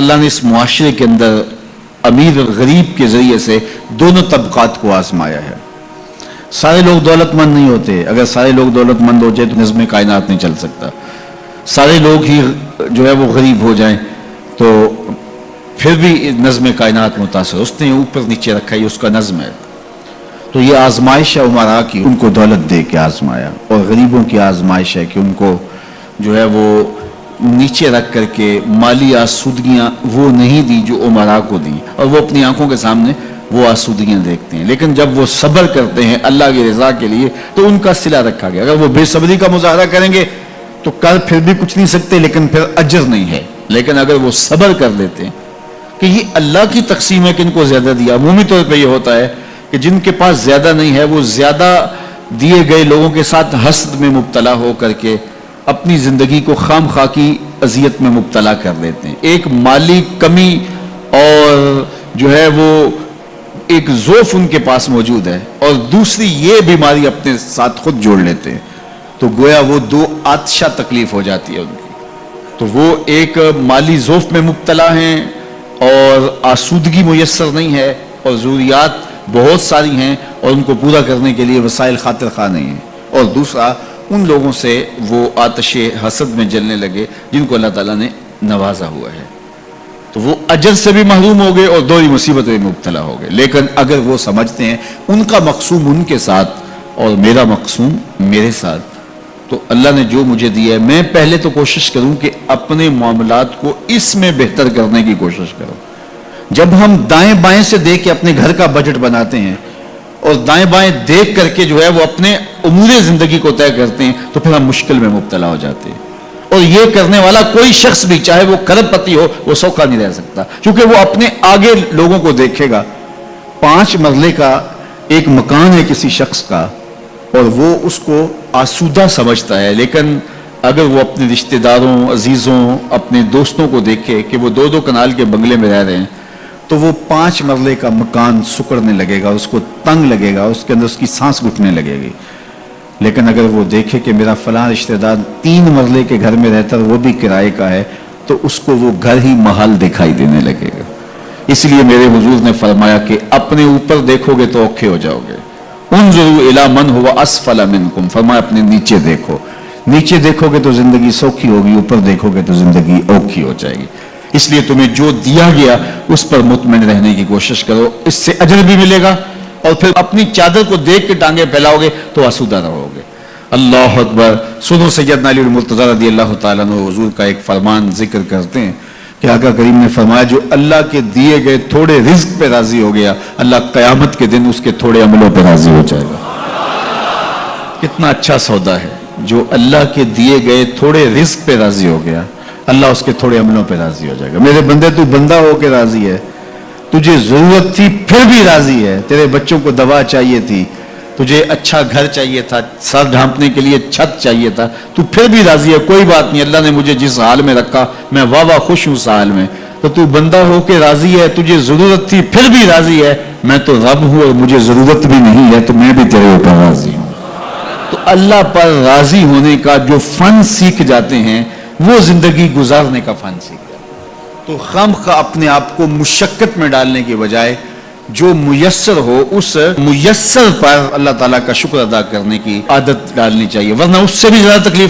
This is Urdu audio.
اللہ نے اس معاشرے کے اندر امیر اور غریب کے ذریعے سے دونوں طبقات کو آزمایا ہے۔ سارے لوگ دولت مند نہیں ہوتے، اگر سارے لوگ دولت مند ہو جائے تو نظم کائنات نہیں چل سکتا۔ سارے لوگ ہی جو ہے وہ غریب ہو جائیں تو پھر بھی نظم کائنات متاثر، اس نے اوپر نیچے رکھا ہے، اس کا نظم ہے۔ تو یہ آزمائش ہے عمرا کی، ان کو دولت دے کے آزمایا، اور غریبوں کی آزمائش ہے کہ ان کو جو ہے وہ نیچے رکھ کر کے مالی آسودگیاں وہ نہیں دی جو عمرا کو دی، اور وہ اپنی آنکھوں کے سامنے وہ آسودگیاں دیکھتے ہیں، لیکن جب وہ صبر کرتے ہیں اللہ کی رضا کے لیے تو ان کا صلہ رکھا گیا۔ اگر وہ بے صبری کا مظاہرہ کریں گے تو کر پھر بھی کچھ نہیں سکتے، لیکن پھر اجر نہیں ہے، لیکن اگر وہ صبر کر لیتے ہیں کہ یہ اللہ کی تقسیم ہے کہ ان کو زیادہ دیا۔ عمومی طور پہ یہ ہوتا ہے کہ جن کے پاس زیادہ نہیں ہے وہ زیادہ دیے گئے لوگوں کے ساتھ حسد میں مبتلا ہو کر کے اپنی زندگی کو خام خواہ کی اذیت میں مبتلا کر لیتے ہیں۔ ایک مالی کمی اور جو ہے وہ ایک ضعف ان کے پاس موجود ہے، اور دوسری یہ بیماری اپنے ساتھ خود جوڑ لیتے ہیں، تو گویا وہ دو آتشہ تکلیف ہو جاتی ہے ان کی۔ تو وہ ایک مالی ضعف میں مبتلا ہیں اور آسودگی میسر نہیں ہے، اور ضروریات بہت ساری ہیں اور ان کو پورا کرنے کے لیے وسائل خاطر خواہ نہیں ہیں، اور دوسرا ان لوگوں سے وہ آتش حسد میں جلنے لگے جن کو اللہ تعالیٰ نے نوازا ہوا ہے، تو وہ اجر سے بھی محروم ہو گئے اور دوہری مصیبت میں مبتلا ہو گئے۔ لیکن اگر وہ سمجھتے ہیں ان کا مقسوم ان کے ساتھ اور میرا مقسوم میرے ساتھ، تو اللہ نے جو مجھے دیا ہے میں پہلے تو کوشش کروں کہ اپنے معاملات کو اس میں بہتر کرنے کی کوشش کروں۔ جب ہم دائیں بائیں سے دیکھ کے اپنے گھر کا بجٹ بناتے ہیں اور دائیں بائیں دیکھ کر کے جو ہے وہ اپنے امور زندگی کو طے کرتے ہیں تو پھر ہم مشکل میں مبتلا ہو جاتے ہیں، اور یہ کرنے والا کوئی شخص بھی چاہے وہ کروڑ پتی ہو وہ سوکھا نہیں رہ سکتا، کیونکہ وہ اپنے آگے لوگوں کو دیکھے گا۔ 5 مرلے کا ایک مکان ہے کسی شخص کا اور وہ اس کو آسودہ سمجھتا ہے، لیکن اگر وہ اپنے رشتہ داروں، عزیزوں، اپنے دوستوں کو دیکھے کہ وہ 2 کنال کے بنگلے میں رہ رہے ہیں تو وہ 5 مرلے کا مکان سکڑنے لگے گا، اس کو تنگ لگے گا، اس کے اندر اس کی سانس گھٹنے لگے گی۔ لیکن اگر وہ دیکھے کہ میرا فلاں رشتہ دار 3 مرلے کے گھر میں رہتا ہے وہ بھی کرائے کا ہے، تو اس کو وہ گھر ہی محل دکھائی دینے لگے گا۔ اس لیے میرے حضور نے فرمایا کہ اپنے اوپر دیکھو گے تو اوکھے ہو جاؤ گے۔ انظروا الی من هو اسفل منکم، فرمایا اپنے نیچے دیکھو، نیچے دیکھو گے تو زندگی سوکھی ہوگی، اوپر دیکھو گے تو زندگی اوکھی ہو جائے گی۔ اس لیے تمہیں جو دیا گیا اس پر مطمئن رہنے کی کوشش کرو، اس سے اجر بھی ملے گا، اور پھر اپنی چادر کو دیکھ کے ٹانگیں پھیلاؤ گے تو آسودہ رہو گے۔ اللہ اکبر۔ سنو سیدنا علی المرتضیٰ رضی اللہ تعالیٰ عنہ حضور کا ایک فرمان ذکر کرتے ہیں کہ آقا کریم نے فرمایا جو اللہ کے دیے گئے تھوڑے رزق پہ راضی ہو گیا، اللہ قیامت کے دن اس کے تھوڑے عملوں پہ راضی ہو جائے گا۔ کتنا اچھا سودا ہے، جو اللہ کے دیے گئے تھوڑے رزق پہ راضی ہو گیا اللہ اس کے تھوڑے عملوں پہ راضی ہو جائے گا۔ میرے بندے تو بندہ ہو کے راضی ہے، تجھے ضرورت تھی پھر بھی راضی ہے، تیرے بچوں کو دوا چاہیے تھی، تجھے اچھا گھر چاہیے تھا، سر ڈھانپنے کے لیے چھت چاہیے تھا، تو پھر بھی راضی ہے، کوئی بات نہیں، اللہ نے مجھے جس حال میں رکھا میں واہ خوش ہوں اس حال میں، تو بندہ ہو کے راضی ہے، تجھے ضرورت تھی پھر بھی راضی ہے، میں تو رب ہوں اور مجھے ضرورت بھی نہیں ہے تو میں بھی تیرے اوپر راضی ہوں۔ تو اللہ پر راضی ہونے کا جو فن سیکھ جاتے ہیں وہ زندگی گزارنے کا فن سیکھ جاتے ہیں۔ تو خواہ اپنے آپ کو مشقت میں ڈالنے کے بجائے جو میسر ہو اس میسر پر اللہ تعالیٰ کا شکر ادا کرنے کی عادت ڈالنی چاہیے، ورنہ اس سے بھی زیادہ تکلیف